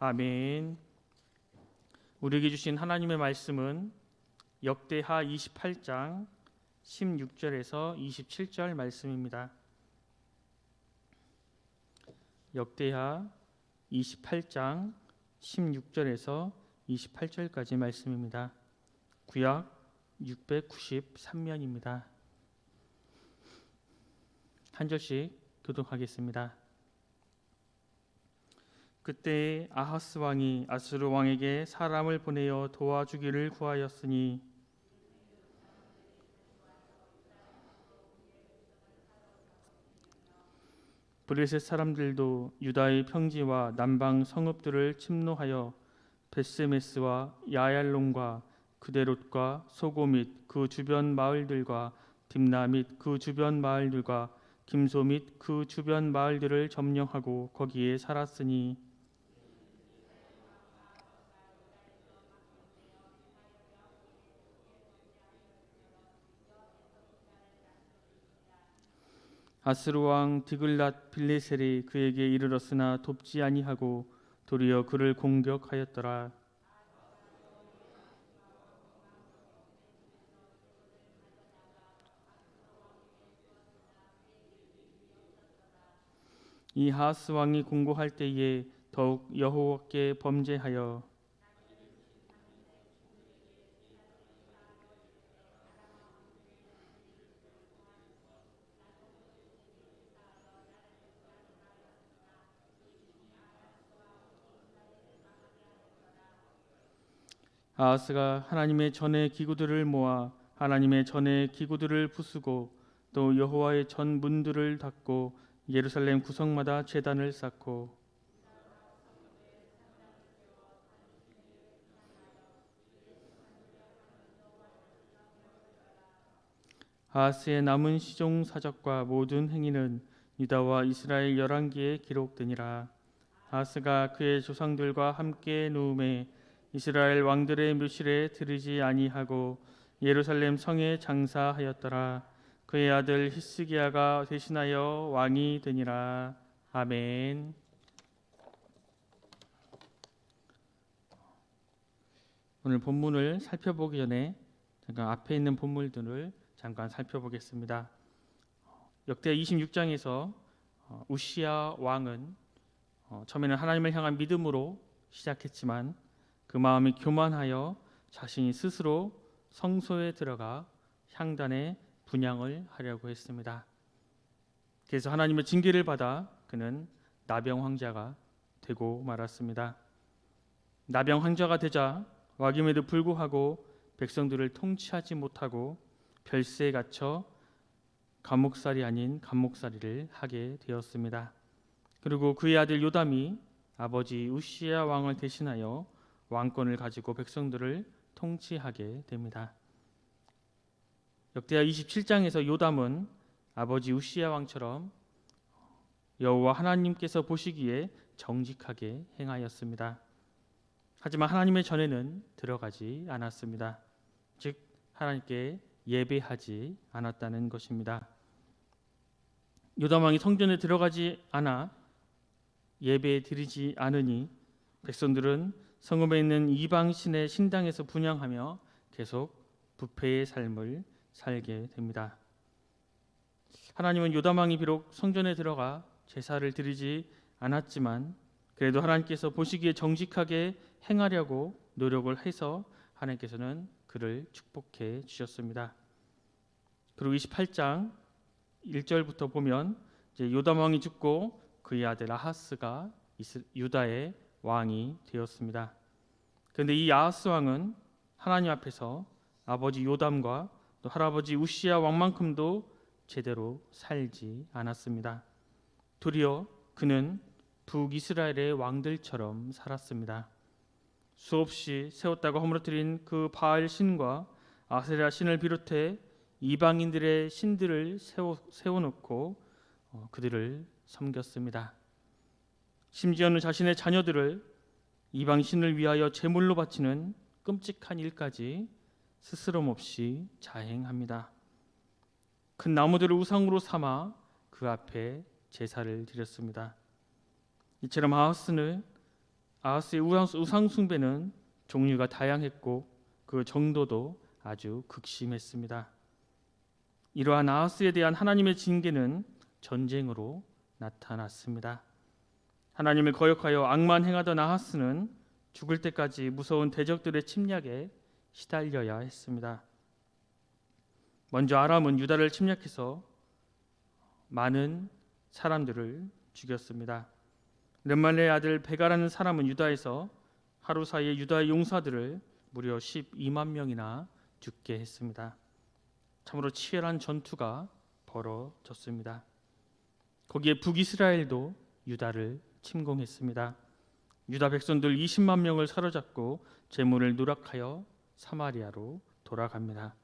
아멘. 우리에게 주신 하나님의 말씀은 역대하 28장 16절에서 27절 말씀입니다. 역대하 28장 16절에서 28절까지 말씀입니다. 구약 693면입니다. 한 절씩 교독하겠습니다. 그때 아하스 왕이 아수르 왕에게 사람을 보내어 도와주기를 구하였으니 브레셋 사람들도 유다의 평지와 남방 성읍들을 침노하여 베스메스와 야얄론과 그데롯과 소고 및 그 주변 마을들과 딥나 및 그 주변 마을들과 김소 및 그 주변 마을들을 점령하고 거기에 살았으니 아스루 왕 디글랏 빌레셀이 그에게 이르렀으나 돕지 아니하고 도리어 그를 공격하였더라. 이 하하스 왕이 공고할 때에 더욱 여호와께 범죄하여 아하스가 하나님의 전의 기구들을 모아 하나님의 전의 기구들을 부수고 또 여호와의 전 문들을 닫고 예루살렘 구석마다 제단을 쌓고 아하스의 남은 시종 사적과 모든 행위는 유다와 이스라엘 열왕기에 기록되니라. 아하스가 그의 조상들과 함께 누움에 이스라엘 왕들의 묘실에 들이지 아니하고 예루살렘 성에 장사하였더라. 그의 아들 히스기야가 대신하여 왕이 되니라. 아멘. 오늘 본문을 살펴보기 전에 잠깐 앞에 있는 본문들을 잠깐 살펴보겠습니다. 역대 26장에서 우시야 왕은 처음에는 하나님을 향한 믿음으로 시작했지만 그 마음이 교만하여 자신이 스스로 성소에 들어가 향단의 분향을 하려고 했습니다. 그래서 하나님의 징계를 받아 그는 나병 황자가 되고 말았습니다. 나병 황자가 되자 왕임에도 불구하고 백성들을 통치하지 못하고 별세에 갇혀 감옥살이 아닌 감목살이를 하게 되었습니다. 그리고 그의 아들 요담이 아버지 우시야 왕을 대신하여 왕권을 가지고 백성들을 통치하게 됩니다. 역대하 27장에서 요담은 아버지 우시야 왕처럼 여호와 하나님께서 보시기에 정직하게 행하였습니다. 하지만 하나님의 전에는 들어가지 않았습니다. 즉 하나님께 예배하지 않았다는 것입니다. 요담 왕이 성전에 들어가지 않아 예배 드리지 않으니 백성들은 성읍에 있는 이방 신의 신당에서 분향하며 계속 부패의 삶을 살게 됩니다. 하나님은 요담 왕이 비록 성전에 들어가 제사를 드리지 않았지만 그래도 하나님께서 보시기에 정직하게 행하려고 노력을 해서 하나님께서는 그를 축복해 주셨습니다. 그리고 28장 1절부터 보면 이제 요담 왕이 죽고 그의 아들 아하스가 유다의 왕이 되었습니다. 그런데 이 아하스 왕은 하나님 앞에서 아버지 요담과 또 할아버지 우시야 왕만큼도 제대로 살지 않았습니다. 도리어 그는 북이스라엘의 왕들처럼 살았습니다. 수없이 세웠다고 허물어뜨린 그 바알 신과 아세라 신을 비롯해 이방인들의 신들을 세워놓고 그들을 섬겼습니다. 심지어는 자신의 자녀들을 이방 신을 위하여 제물로 바치는 끔찍한 일까지 스스럼 없이 자행합니다. 큰 나무들을 우상으로 삼아 그 앞에 제사를 드렸습니다. 이처럼 아하스는 아하스의 우상 숭배는 종류가 다양했고 그 정도도 아주 극심했습니다. 이러한 아하스에 대한 하나님의 징계는 전쟁으로 나타났습니다. 하나님을 거역하여 악만 행하던 아하스는 죽을 때까지 무서운 대적들의 침략에 시달려야 했습니다. 먼저 아람은 유다를 침략해서 많은 사람들을 죽였습니다. 르말레의 아들 베가라는 사람은 유다에서 하루 사이에 유다의 용사들을 무려 12만 명이나 죽게 했습니다. 참으로 치열한 전투가 벌어졌습니다. 거기에 북이스라엘도 유다를 침공했습니다. 유다 백성들 20만 명을 사로잡고 재물을 누락하여 사마리아로 돌아갑니다.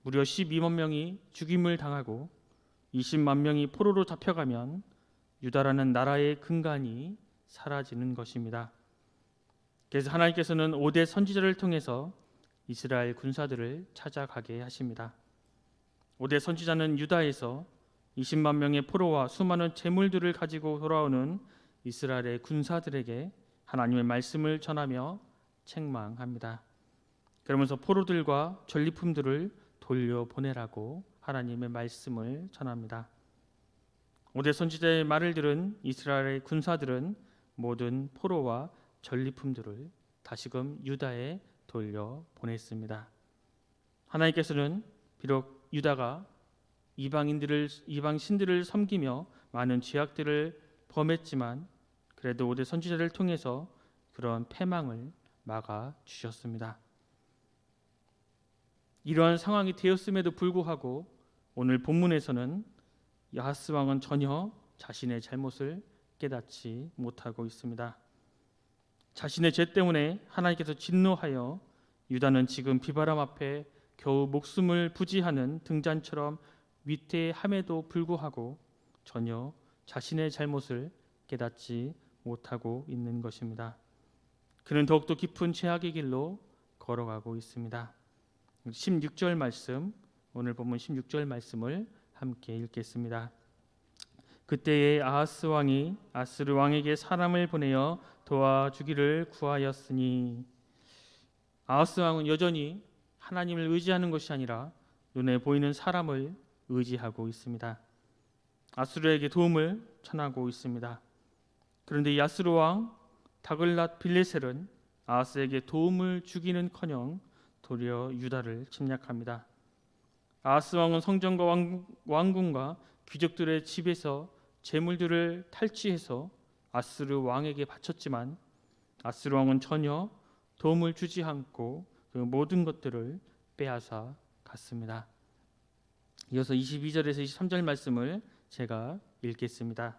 무려 12만 명이 죽임을 당하고 20만 명이 포로로 잡혀가면 유다라는 나라의 근간이 사라지는 것입니다. 그래서 하나님께서는 5대 선지자를 통해서 이스라엘 군사들을 찾아가게 하십니다. 5대 선지자는 유다에서 20만 명의 포로와 수많은 재물들을 가지고 돌아오는 이스라엘의 군사들에게 하나님의 말씀을 전하며 책망합니다. 그러면서 포로들과 전리품들을 돌려보내라고 하나님의 말씀을 전합니다. 5대 선지자의 말을 들은 이스라엘의 군사들은 모든 포로와 전리품들을 다시금 유다에 돌려보냈습니다. 하나님께서는 비록 유다가 이방 신들을 섬기며 많은 죄악들을 범했지만 그래도 5대 선지자를 통해서 그런 패망을 막아 주셨습니다. 이러한 상황이 되었음에도 불구하고 오늘 본문에서는 아하스 왕은 전혀 자신의 잘못을 깨닫지 못하고 있습니다. 자신의 죄 때문에 하나님께서 진노하여 유다는 지금 비바람 앞에 겨우 목숨을 부지하는 등잔처럼 위태함에도 불구하고 전혀 자신의 잘못을 깨닫지 못하고 있는 것입니다. 그는 더욱더 깊은 죄악의 길로 걸어가고 있습니다. 16절 말씀, 오늘 본문 16절 말씀을 함께 읽겠습니다. 그때에 아하스 왕이 아스르 왕에게 사람을 보내어 도와주기를 구하였으니, 아하스 왕은 여전히 하나님을 의지하는 것이 아니라 눈에 보이는 사람을 의지하고 있습니다. 아수르에게 도움을 청하고 있습니다. 그런데 이 아수르 왕 다글랏 빌레셀은 아하스에게 도움을 주기는커녕 도리어 유다를 침략합니다. 아하스 왕은 성전과 왕궁과 귀족들의 집에서 재물들을 탈취해서 아스르 왕에게 바쳤지만 아스르 왕은 전혀 도움을 주지 않고 그 모든 것들을 빼앗아 갔습니다. 이어서 22절에서 23절 말씀을 제가 읽겠습니다.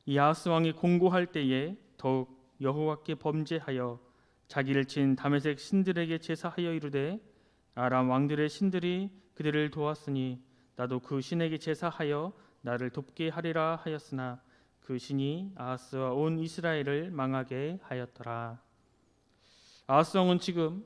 이 아하스 왕이 공고할 때에 더욱 여호와께 범죄하여 자기를 친 다메섹 신들에게 제사하여 이르되, 아람 왕들의 신들이 그들을 도왔으니 나도 그 신에게 제사하여 나를 돕게 하리라 하였으나 그 신이 아하스와 온 이스라엘을 망하게 하였더라. 아하스 왕은 지금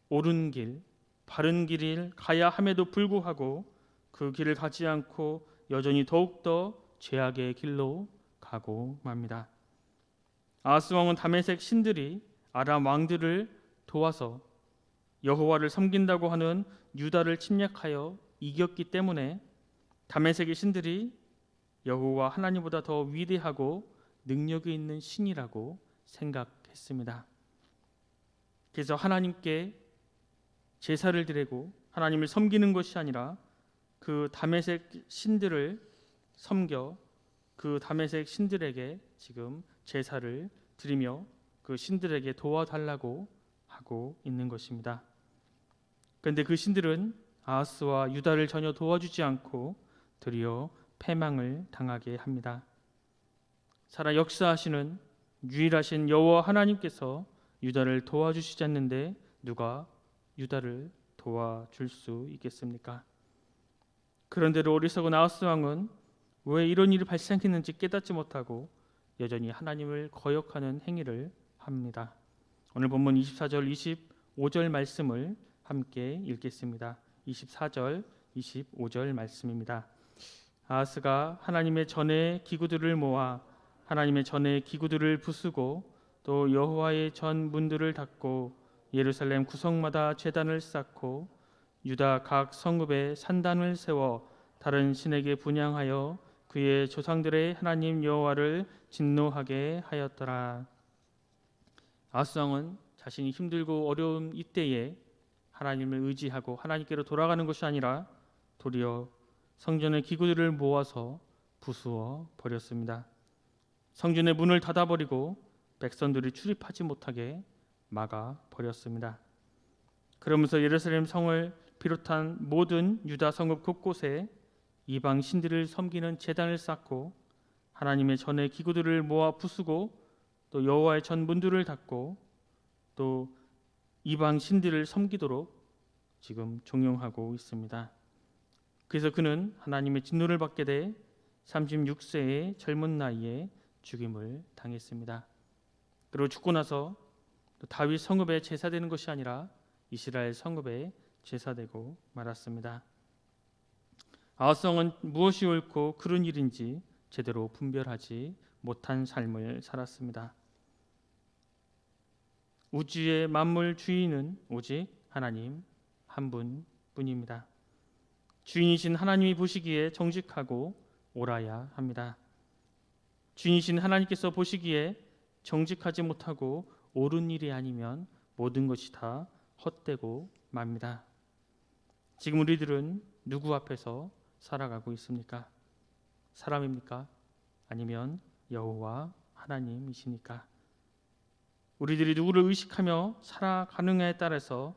옳은 길, 바른 길을 가야 함에도 불구하고 그 길을 가지 않고 여전히 더욱더 죄악의 길로 가고 맙니다. 아하스 왕은 다메섹 신들이 아람 왕들을 도와서 여호와를 섬긴다고 하는 유다를 침략하여 이겼기 때문에 다메섹의 신들이 여호와 하나님보다 더 위대하고 능력이 있는 신이라고 생각했습니다. 그래서 하나님께 제사를 드리고 하나님을 섬기는 것이 아니라 그 다메섹 신들을 섬겨 그 다메섹 신들에게 지금 제사를 드리며 그 신들에게 도와달라고 하고 있는 것입니다. 그런데 그 신들은 아하스와 유다를 전혀 도와주지 않고 도리어 패망을 당하게 합니다. 살아 역사하시는 유일하신 여호와 하나님께서 유다를 도와주시지 않는데 누가 유다를 도와줄 수 있겠습니까? 그런데도 어리석은 아하스 왕은 왜 이런 일이 발생했는지 깨닫지 못하고 여전히 하나님을 거역하는 행위를 합니다. 오늘 본문 24절 25절 말씀을 함께 읽겠습니다. 24절 25절 말씀입니다. 아하스가 하나님의 전에 기구들을 모아 하나님의 전의 기구들을 부수고 또 여호와의 전 문들을 닫고 예루살렘 구성마다 제단을 쌓고 유다 각 성읍에 산단을 세워 다른 신에게 분향하여 그의 조상들의 하나님 여호와를 진노하게 하였더라. 아하스 왕은 자신이 힘들고 어려운 이때에 하나님을 의지하고 하나님께로 돌아가는 것이 아니라 도리어 성전의 기구들을 모아서 부수어 버렸습니다. 성전의 문을 닫아버리고 백성들이 출입하지 못하게 막아 버렸습니다. 그러면서 예루살렘 성을 비롯한 모든 유다 성읍 곳곳에 이방 신들을 섬기는 제단을 쌓고 하나님의 전의 기구들을 모아 부수고 또 여호와의 전 문들을 닫고 또 이방 신들을 섬기도록 지금 종용하고 있습니다. 그래서 그는 하나님의 진노를 받게 돼 36세의 젊은 나이에 죽임을 당했습니다. 그리고 죽고 나서 다윗 성읍에 제사되는 것이 아니라 이스라엘 성읍에 제사되고 말았습니다. 아하스 왕은 무엇이 옳고 그른 일인지 제대로 분별하지 못한 삶을 살았습니다. 우주의 만물 주인은 오직 하나님 한 분뿐입니다. 주인이신 하나님이 보시기에 정직하고 옳아야 합니다. 주인이신 하나님께서 보시기에 정직하지 못하고 옳은 일이 아니면 모든 것이 다 헛되고 맙니다. 지금 우리들은 누구 앞에서 살아가고 있습니까? 사람입니까? 아니면 여호와 하나님이십니까? 우리들이 누구를 의식하며 살아가느냐에 따라서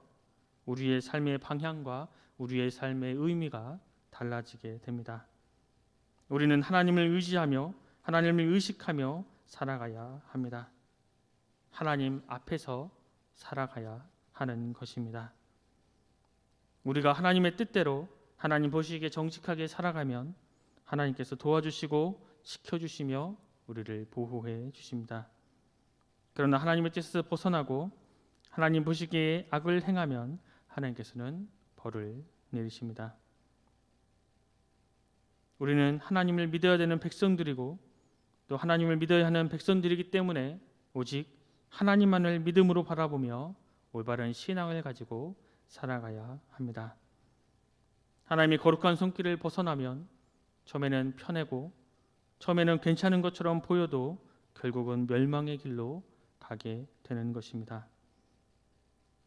우리의 삶의 방향과 우리의 삶의 의미가 달라지게 됩니다. 우리는 하나님을 의지하며 하나님을 의식하며 살아가야 합니다. 하나님 앞에서 살아가야 하는 것입니다. 우리가 하나님의 뜻대로 하나님 보시기에 정직하게 살아가면 하나님께서 도와주시고 지켜주시며 우리를 보호해 주십니다. 그러나 하나님의 뜻에서 벗어나고 하나님 보시기에 악을 행하면 하나님께서는 벌을 내리십니다. 우리는 하나님을 믿어야 되는 백성들이고 또 하나님을 믿어야 하는 백성들이기 때문에 오직 하나님만을 믿음으로 바라보며 올바른 신앙을 가지고 살아가야 합니다. 하나님의 거룩한 손길을 벗어나면 처음에는 편하고 처음에는 괜찮은 것처럼 보여도 결국은 멸망의 길로 가게 되는 것입니다.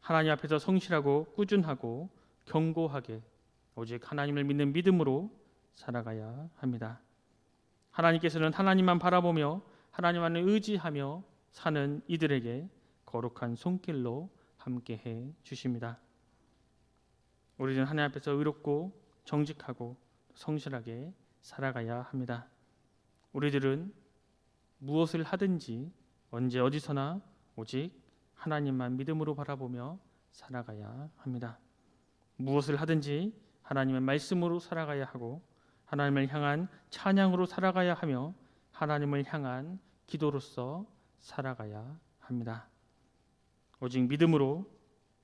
하나님 앞에서 성실하고 꾸준하고 견고하게 오직 하나님을 믿는 믿음으로 살아가야 합니다. 하나님께서는 하나님만 바라보며 하나님만을 의지하며 사는 이들에게 거룩한 손길로 함께해 주십니다. 우리는 하나님 앞에서 의롭고 정직하고 성실하게 살아가야 합니다. 우리들은 무엇을 하든지 언제 어디서나 오직 하나님만 믿음으로 바라보며 살아가야 합니다. 무엇을 하든지 하나님의 말씀으로 살아가야 하고 하나님을 향한 찬양으로 살아가야 하며 하나님을 향한 기도로서 살아가야 합니다. 오직 믿음으로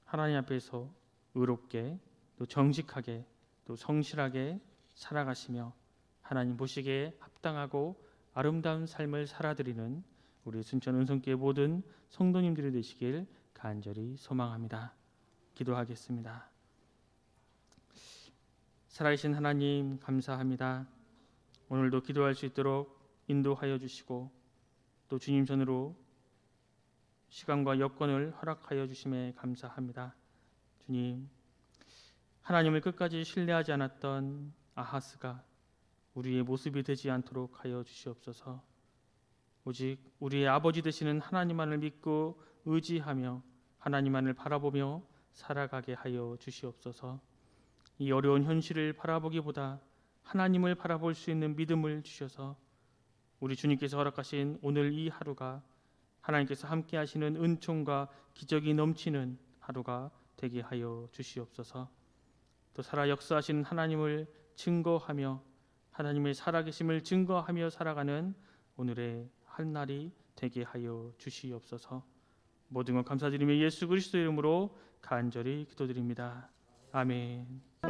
하나님 앞에서 의롭게 또 정직하게 또 성실하게 살아가시며 하나님 보시기에 합당하고 아름다운 삶을 살아드리는 우리 순천 은성교회 모든 성도님들이 되시길 간절히 소망합니다. 기도하겠습니다. 살아계신 하나님 감사합니다. 오늘도 기도할 수 있도록 인도하여 주시고 또 주님 전으로 시간과 여건을 허락하여 주심에 감사합니다. 주님, 하나님을 끝까지 신뢰하지 않았던 아하스가 우리의 모습이 되지 않도록 하여 주시옵소서. 오직 우리의 아버지 되시는 하나님만을 믿고 의지하며 하나님만을 바라보며 살아가게 하여 주시옵소서. 이 어려운 현실을 바라보기보다 하나님을 바라볼 수 있는 믿음을 주셔서 우리 주님께서 허락하신 오늘 이 하루가 하나님께서 함께 하시는 은총과 기적이 넘치는 하루가 되게 하여 주시옵소서. 또 살아 역사하시는 하나님을 증거하며 하나님의 살아계심을 증거하며 살아가는 오늘의 한 날이 되게 하여 주시옵소서. 모든 것 감사드리며 예수 그리스도 이름으로 간절히 기도드립니다. 아멘.